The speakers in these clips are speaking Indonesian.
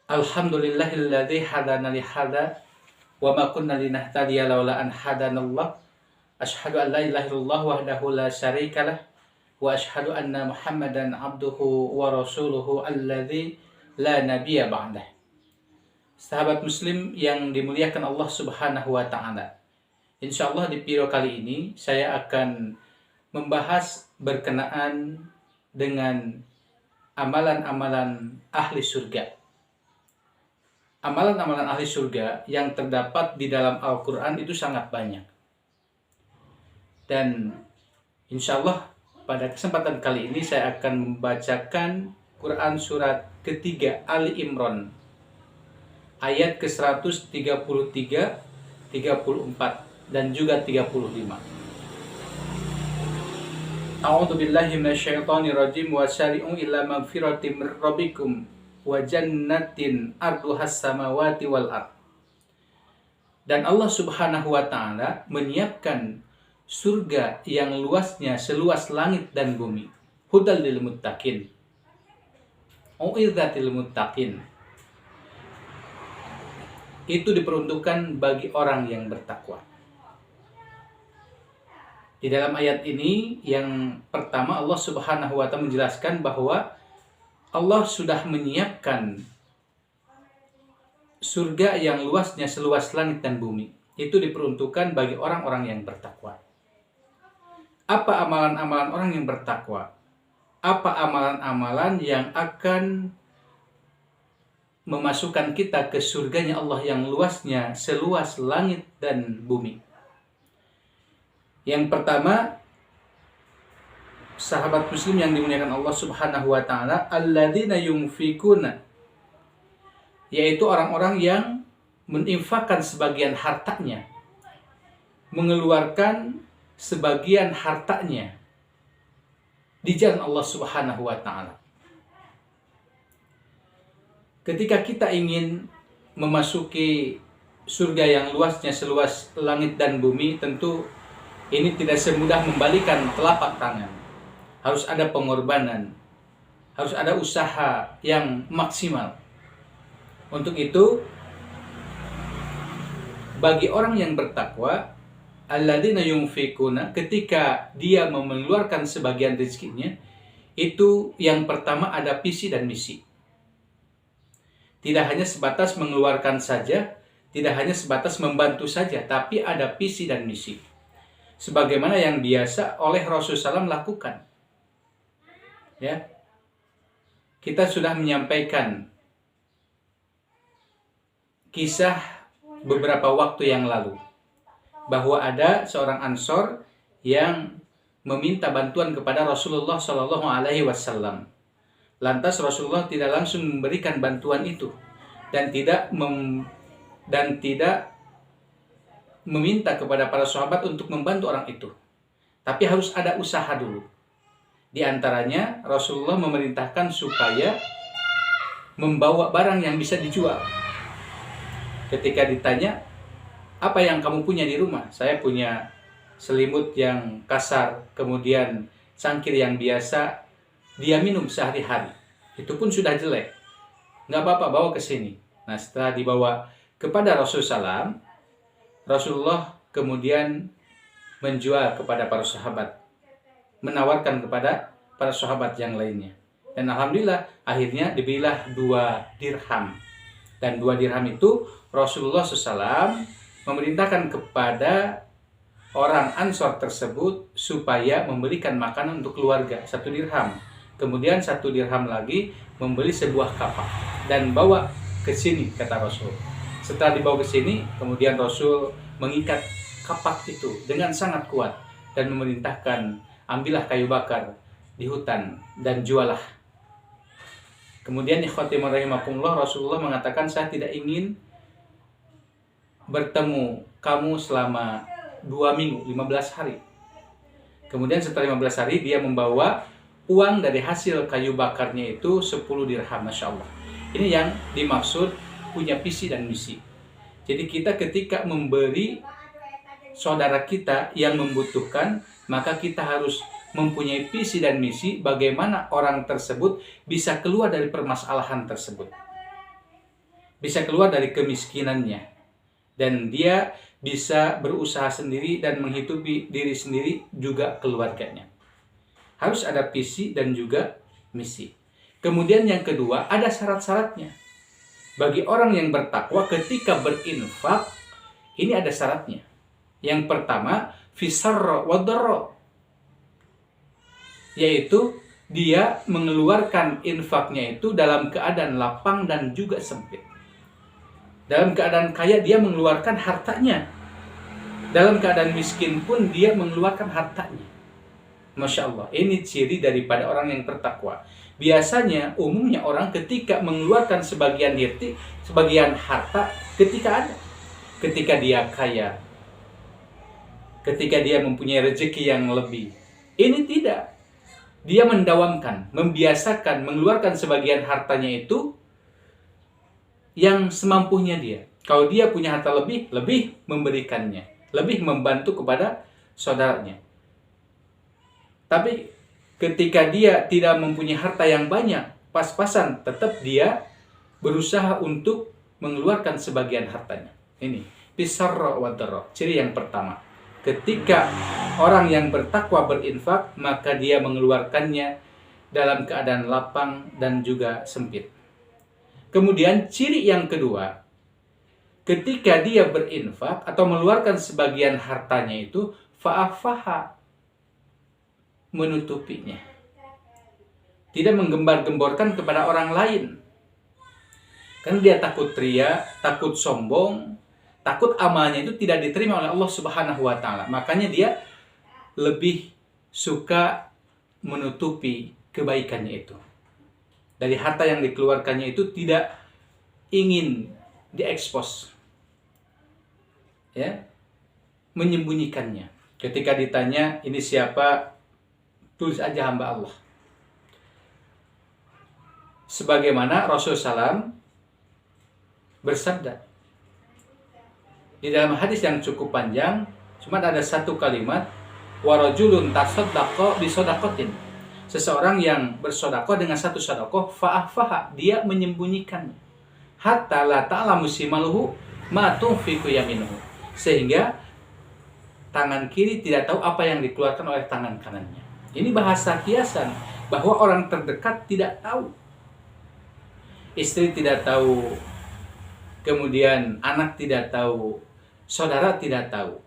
Alhamdulillahilladzi hadana li hadza wa ma kunna linahtadiya laula an hadanallah. Asyhadu an la ilaha illallah wahdahu la syarikalah wa asyhadu anna Muhammadan abduhu wa rasuluhu alladzi la nabiyya ba'dah. Sahabat muslim yang dimuliakan Allah Subhanahu wa taala. Insyaallah di video kali ini saya akan membahas berkenaan dengan amalan-amalan ahli surga. Amalan-amalan ahli surga yang terdapat di dalam Al-Quran itu sangat banyak. Dan insya Allah pada kesempatan kali ini saya akan membacakan Quran surat ketiga Ali Imran ayat ke-133, 34 dan juga 35. A'udzu billahi minasyaitonir rajim wa syari'u ila magfiratin mir rabbikum wa jannatin arduhas samawati wal ard. Dan Allah Subhanahu wa taala menyiapkan surga yang luasnya seluas langit dan bumi. Hudal lil muttaqin. Uidzatil muttaqin. Itu diperuntukkan bagi orang yang bertakwa. Di dalam ayat ini yang pertama Allah Subhanahu wa taala menjelaskan bahwa Allah sudah menyiapkan surga yang luasnya seluas langit dan bumi. Itu diperuntukkan bagi orang-orang yang bertakwa. Apa amalan-amalan orang yang bertakwa? Apa amalan-amalan yang akan memasukkan kita ke surganya Allah yang luasnya seluas langit dan bumi? Yang pertama, sahabat muslim yang dimuliakan Allah Subhanahu wa taala, alladzina yunfikuna, yaitu orang-orang yang menginfakkan sebagian hartanya, mengeluarkan sebagian hartanya di jalan Allah Subhanahu wa taala. Ketika kita ingin memasuki surga yang luasnya seluas langit dan bumi, tentu ini tidak semudah membalikan telapak tangan. Harus ada pengorbanan, harus ada usaha yang maksimal. Untuk itu, bagi orang yang bertakwa, alladzina yunfikuna, ketika dia mengeluarkan sebagian rezekinya, itu yang pertama ada visi dan misi. Tidak hanya sebatas mengeluarkan saja, tidak hanya sebatas membantu saja, tapi ada visi dan misi. Sebagaimana yang biasa oleh Rasulullah SAW lakukan. Ya, kita sudah menyampaikan kisah beberapa waktu yang lalu bahwa ada seorang Ansor yang meminta bantuan kepada Rasulullah SAW. Lantas Rasulullah tidak langsung memberikan bantuan itu dan tidak meminta kepada para sahabat untuk membantu orang itu, tapi harus ada usaha dulu. Di antaranya Rasulullah memerintahkan supaya membawa barang yang bisa dijual. Ketika ditanya, apa yang kamu punya di rumah? Saya punya selimut yang kasar, kemudian cangkir yang biasa dia minum sehari-hari. Itu pun sudah jelek. Nggak apa-apa, bawa ke sini. Nah, setelah dibawa kepada Rasulullah SAW, Rasulullah kemudian menjual kepada para sahabat, menawarkan kepada para sahabat yang lainnya. Dan alhamdulillah akhirnya dibelilah 2 dirham. Dan 2 dirham itu Rasulullah SAW memerintahkan kepada orang Ansor tersebut supaya membelikan makanan untuk keluarga, 1 dirham. Kemudian 1 dirham lagi membeli sebuah kapak dan bawa ke sini, kata Rasul. Setelah dibawa ke sini, kemudian Rasul mengikat kapak itu dengan sangat kuat dan memerintahkan, ambillah kayu bakar di hutan dan jualah. Kemudian ikhwatimur rahimakumullah, Rasulullah mengatakan, saya tidak ingin bertemu kamu selama 2 minggu, 15 hari. Kemudian setelah 15 hari dia membawa uang dari hasil kayu bakarnya itu 10 dirham, Masya Allah. Ini yang dimaksud punya visi dan misi. Jadi kita ketika memberi saudara kita yang membutuhkan, maka kita harus mempunyai visi dan misi bagaimana orang tersebut bisa keluar dari permasalahan tersebut. bisa keluar dari kemiskinannya, dan dia bisa berusaha sendiri dan menghidupi diri sendiri juga keluarganya. Harus ada visi dan juga misi. Kemudian yang kedua, ada syarat-syaratnya. Bagi orang yang bertakwa ketika berinfak, ini ada syaratnya. Yang pertama, fisarra wa dharra, yaitu dia mengeluarkan infaknya itu dalam keadaan lapang dan juga sempit. Dalam keadaan kaya dia mengeluarkan hartanya. Dalam keadaan miskin pun dia mengeluarkan hartanya. Masya Allah, ini ciri daripada orang yang bertakwa. Biasanya, umumnya orang ketika mengeluarkan sebagian harta ketika dia kaya, ketika dia mempunyai rezeki yang lebih. Ini tidak. Dia mendawamkan, membiasakan mengeluarkan sebagian hartanya itu yang semampunya dia. Kalau dia punya harta lebih memberikannya, lebih membantu kepada saudaranya. Tapi ketika dia tidak mempunyai harta yang banyak, pas-pasan, tetap dia berusaha untuk mengeluarkan sebagian hartanya. Ini fisarra wa dharra, ciri yang pertama. Ketika orang yang bertakwa berinfak, maka dia mengeluarkannya dalam keadaan lapang dan juga sempit. Kemudian ciri yang kedua, ketika dia berinfak atau mengeluarkan sebagian hartanya itu, fa'afaha, menutupinya. Tidak menggembar-gemborkan kepada orang lain. Kan dia takut ria, takut sombong, takut amalnya itu tidak diterima oleh Allah Subhanahu wa taala. Makanya dia lebih suka menutupi kebaikannya itu. Dari harta yang dikeluarkannya itu tidak ingin diekspos. Ya. Menyembunyikannya. Ketika ditanya, ini siapa? Tulis aja hamba Allah. Sebagaimana Rasulullah SAW bersabda di dalam hadis yang cukup panjang, cuma ada satu kalimat, warajulun tasaddaqa bisodaqatin, seseorang yang bersedekah dengan satu sedekah, fa'afaha, dia menyembunyikannya, hatta la ta'lamu shimaluhu ma tunfiqu yaminuhu, sehingga tangan kiri tidak tahu apa yang dikeluarkan oleh tangan kanannya. Ini bahasa kiasan bahwa orang terdekat tidak tahu, istri tidak tahu, kemudian anak tidak tahu, saudara tidak tahu.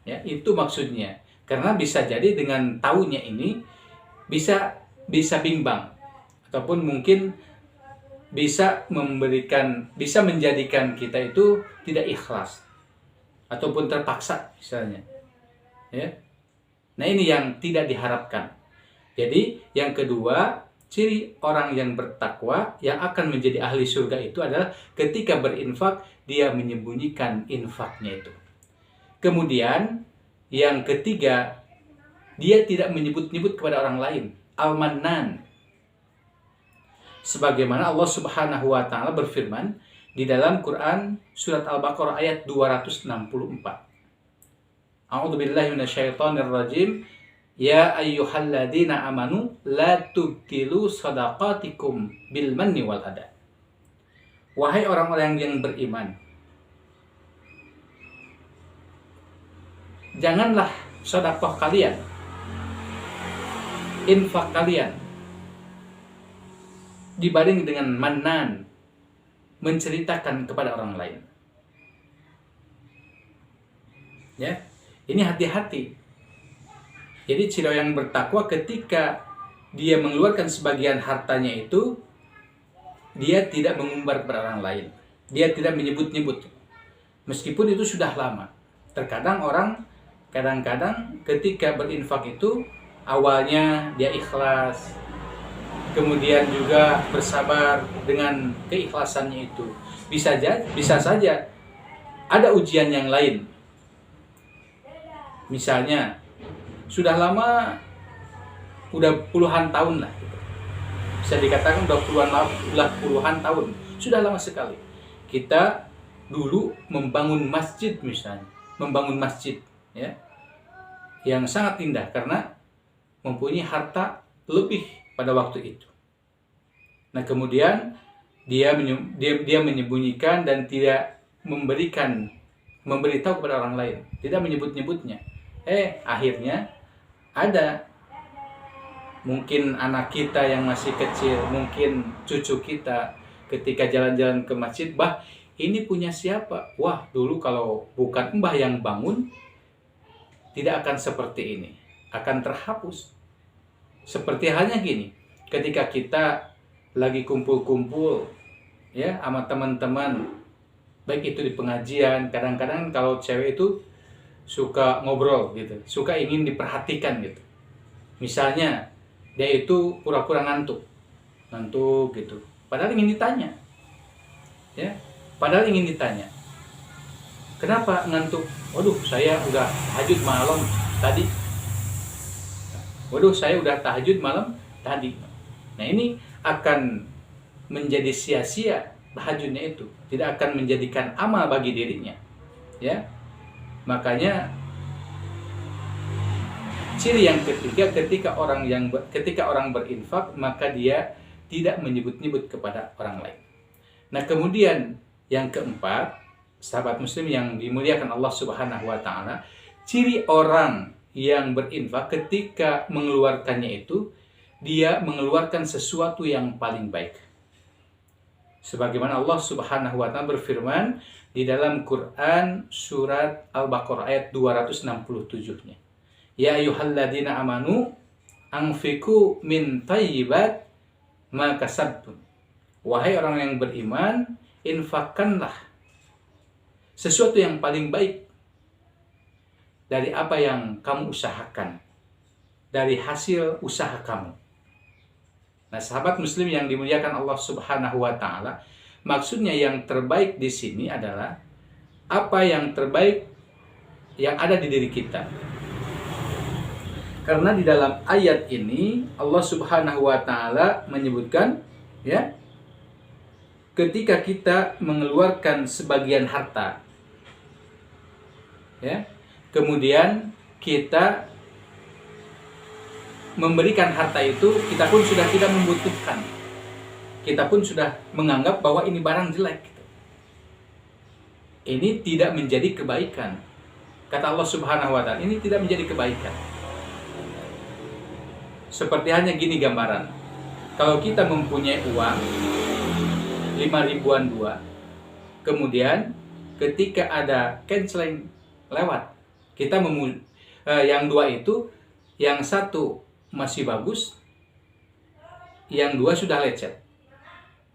Ya, itu maksudnya. Karena bisa jadi dengan tahunya ini bisa bimbang, ataupun mungkin bisa menjadikan kita itu tidak ikhlas ataupun terpaksa misalnya. Ya. Nah, ini yang tidak diharapkan. Jadi, yang kedua, ciri orang yang bertakwa yang akan menjadi ahli surga itu adalah ketika berinfak, dia menyembunyikan infaknya itu. Kemudian, yang ketiga, dia tidak menyebut-nyebut kepada orang lain. Al-Mannan. Sebagaimana Allah Subhanahu wa taala berfirman di dalam Quran surat Al-Baqarah ayat 264. A'udzubillahi minasyaitonir rajim. Ya ayyuhalladzina amanu la tubtilu shadaqatikum bil manni wal adha. Wahai orang-orang yang beriman, janganlah sedekah kalian, infak kalian dibanding dengan mannan, menceritakan kepada orang lain. Ya, ini hati-hati. Jadi ciri yang bertakwa ketika dia mengeluarkan sebagian hartanya itu, dia tidak mengumbar kepada orang lain. Dia tidak menyebut-nyebut. Meskipun itu sudah lama. Terkadang orang kadang-kadang ketika berinfak itu awalnya dia ikhlas, kemudian juga bersabar dengan keikhlasannya itu. Bisa saja ada ujian yang lain. Misalnya sudah lama, udah puluhan tahun lah, bisa dikatakan udah puluhan tahun, sudah lama sekali kita dulu membangun masjid, misalnya membangun masjid, ya, yang sangat indah karena mempunyai harta lebih pada waktu itu. Nah, kemudian Dia menyembunyikan dan tidak memberitahu kepada orang lain, tidak menyebut-nyebutnya. Akhirnya ada mungkin anak kita yang masih kecil, mungkin cucu kita, ketika jalan-jalan ke masjid, "Bah, ini punya siapa?" Wah, dulu kalau bukan mbah yang bangun, tidak akan seperti ini, akan terhapus. Seperti halnya gini, ketika kita lagi kumpul-kumpul ya sama teman-teman, baik itu di pengajian, kadang-kadang kalau cewek itu suka ngobrol gitu, suka ingin diperhatikan gitu. Misalnya dia itu pura-pura ngantuk gitu, padahal ingin ditanya, ya, kenapa ngantuk? Waduh, saya udah tahajud malam tadi. Nah, ini akan menjadi sia-sia tahajudnya itu, tidak akan menjadikan amal bagi dirinya, ya. Makanya ciri yang ketiga, ketika orang berinfak, maka dia tidak menyebut-nyebut kepada orang lain. Nah, kemudian yang keempat, sahabat muslim yang dimuliakan Allah Subhanahu wa taala, ciri orang yang berinfak ketika mengeluarkannya itu, dia mengeluarkan sesuatu yang paling baik. Sebagaimana Allah Subhanahu wa taala berfirman di dalam Quran surat Al-Baqarah ayat 267-nya. Ya ayyuhalladzina amanu anfiqu min thayyibat ma kasabtum. Wahai orang yang beriman, infakkanlah sesuatu yang paling baik dari apa yang kamu usahakan, dari hasil usaha kamu. Nah, sahabat muslim yang dimuliakan Allah Subhanahu wa taala, maksudnya yang terbaik di sini adalah apa yang terbaik yang ada di diri kita. Karena di dalam ayat ini Allah Subhanahu wa taala menyebutkan, ya, ketika kita mengeluarkan sebagian harta, ya, kemudian kita memberikan harta itu, kita pun sudah tidak membutuhkan, kita pun sudah menganggap bahwa ini barang jelek. Ini tidak menjadi kebaikan. Kata Allah Subhanahu wa taala, ini tidak menjadi kebaikan. Seperti hanya gini gambaran. Kalau kita mempunyai uang 5 ribuan dua, kemudian ketika ada canceling lewat, kita yang dua itu, yang satu masih bagus, yang dua sudah lecet.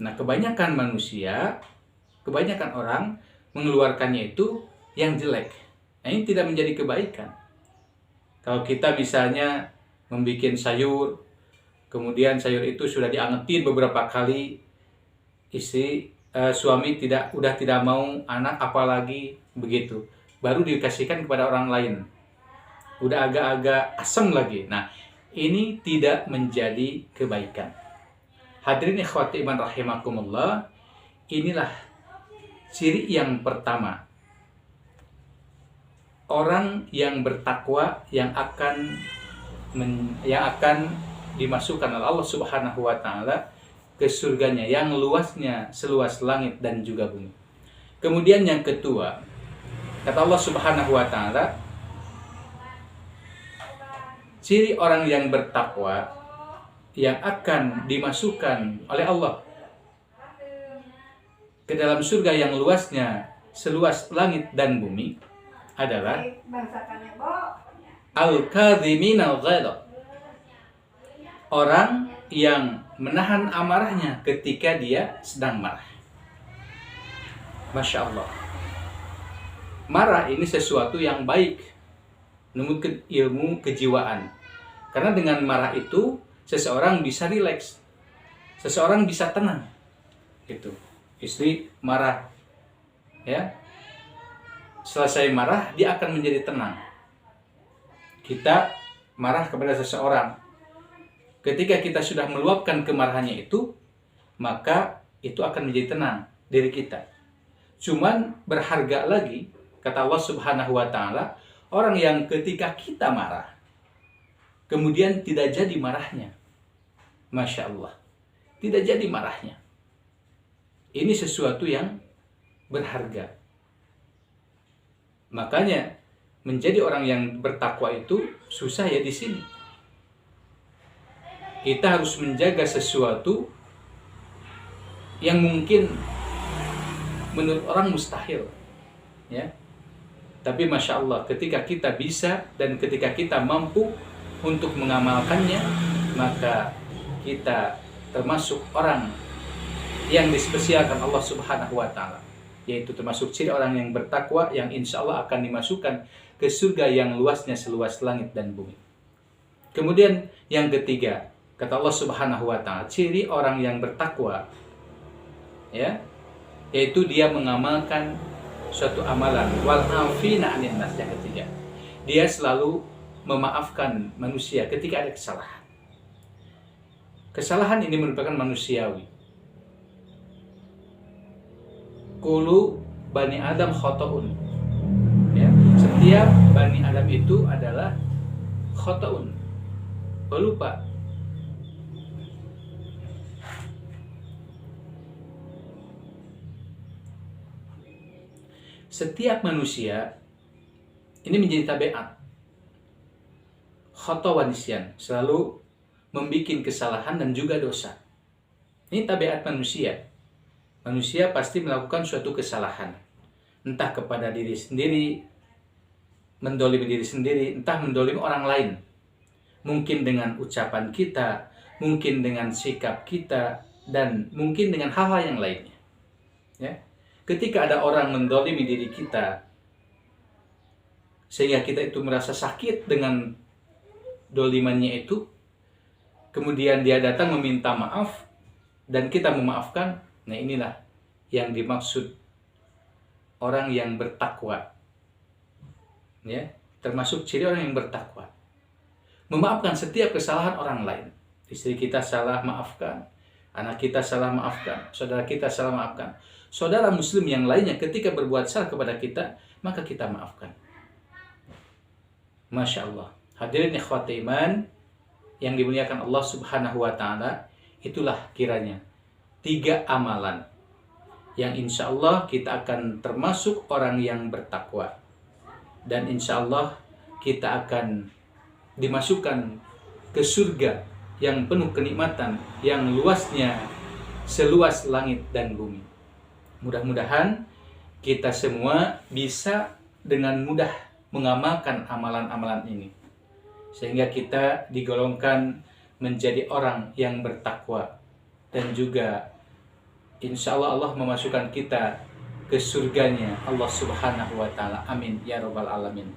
Nah, kebanyakan orang mengeluarkannya itu yang jelek. Nah, ini tidak menjadi kebaikan. Kalau kita misalnya membuat sayur, kemudian sayur itu sudah diangetin beberapa kali, suami udah tidak mau anak apalagi begitu, baru dikasihkan kepada orang lain, udah agak-agak asam lagi. Nah, ini tidak menjadi kebaikan. Hadirin ikhwati iman rahimakumullah, inilah ciri yang pertama, orang yang bertakwa yang akan dimasukkan oleh Allah Subhanahu wa taala ke surganya yang luasnya seluas langit dan juga bumi. Kemudian yang kedua, kata Allah Subhanahu wa taala, ciri orang yang bertakwa yang akan dimasukkan oleh Allah ke dalam surga yang luasnya seluas langit dan bumi adalah al-kadhimin al-ghadab. Orang yang menahan amarahnya ketika dia sedang marah. Masya Allah. Marah ini sesuatu yang baik menurut ilmu kejiwaan. Karena dengan marah itu seseorang bisa rileks, seseorang bisa tenang. Gitu. Istri marah, ya, selesai marah dia akan menjadi tenang. Kita marah kepada seseorang, ketika kita sudah meluapkan kemarahannya itu, maka itu akan menjadi tenang diri kita. Cuman berharga lagi, kata Allah Subhanahu wa taala, orang yang ketika kita marah kemudian tidak jadi marahnya. Masya Allah, tidak jadi marahnya. Ini sesuatu yang berharga. Makanya menjadi orang yang bertakwa itu susah ya di sini. Kita harus menjaga sesuatu yang mungkin menurut orang mustahil, ya. Tapi Masya Allah, ketika kita bisa dan ketika kita mampu untuk mengamalkannya, maka kita termasuk orang yang dispesialkan Allah Subhanahu wa Ta'ala, yaitu termasuk ciri orang yang bertakwa yang insya Allah akan dimasukkan ke surga yang luasnya seluas langit dan bumi. Kemudian yang ketiga, kata Allah Subhanahu wa Ta'ala, ciri orang yang bertakwa, ya, yaitu dia mengamalkan suatu amalan, wal afina 'anil nas. Yang ketiga, dia selalu memaafkan manusia ketika ada kesalahan. Kesalahan ini merupakan manusiawi. Kulu bani Adam khotoun, ya, setiap bani Adam itu adalah khotoun, pelupa. Setiap manusia ini menjadi tabiat khotow wa nisyan, selalu membuat kesalahan dan juga dosa. Ini tabiat manusia. Manusia pasti melakukan suatu kesalahan, entah kepada diri sendiri, mendolimi diri sendiri, entah mendolimi orang lain. Mungkin dengan ucapan kita, mungkin dengan sikap kita, dan mungkin dengan hal-hal yang lainnya. Ya. Ketika ada orang mendolimi diri kita, sehingga kita itu merasa sakit dengan dolimannya itu, kemudian dia datang meminta maaf, dan kita memaafkan. Nah, inilah yang dimaksud orang yang bertakwa, ya, termasuk ciri orang yang bertakwa. Memaafkan setiap kesalahan orang lain. Istri kita salah, maafkan. Anak kita salah, maafkan. Saudara kita salah, maafkan. Saudara muslim yang lainnya ketika berbuat salah kepada kita, maka kita maafkan. Masya Allah. Hadirin ikhwati iman yang dimuliakan Allah Subhanahu wa Ta'ala, itulah kiranya 3 amalan yang insya Allah kita akan termasuk orang yang bertakwa, dan insya Allah kita akan dimasukkan ke surga yang penuh kenikmatan, yang luasnya seluas langit dan bumi. Mudah-mudahan kita semua bisa dengan mudah mengamalkan amalan-amalan ini, sehingga kita digolongkan menjadi orang yang bertakwa, dan juga insya Allah Allah memasukkan kita ke surganya Allah Subhanahu wa Ta'ala. Amin ya rabbal alamin.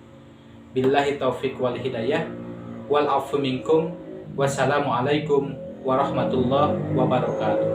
Billahi taufiq wal hidayah wal afu minkum. Wassalamualaikum warahmatullahi wabarakatuh.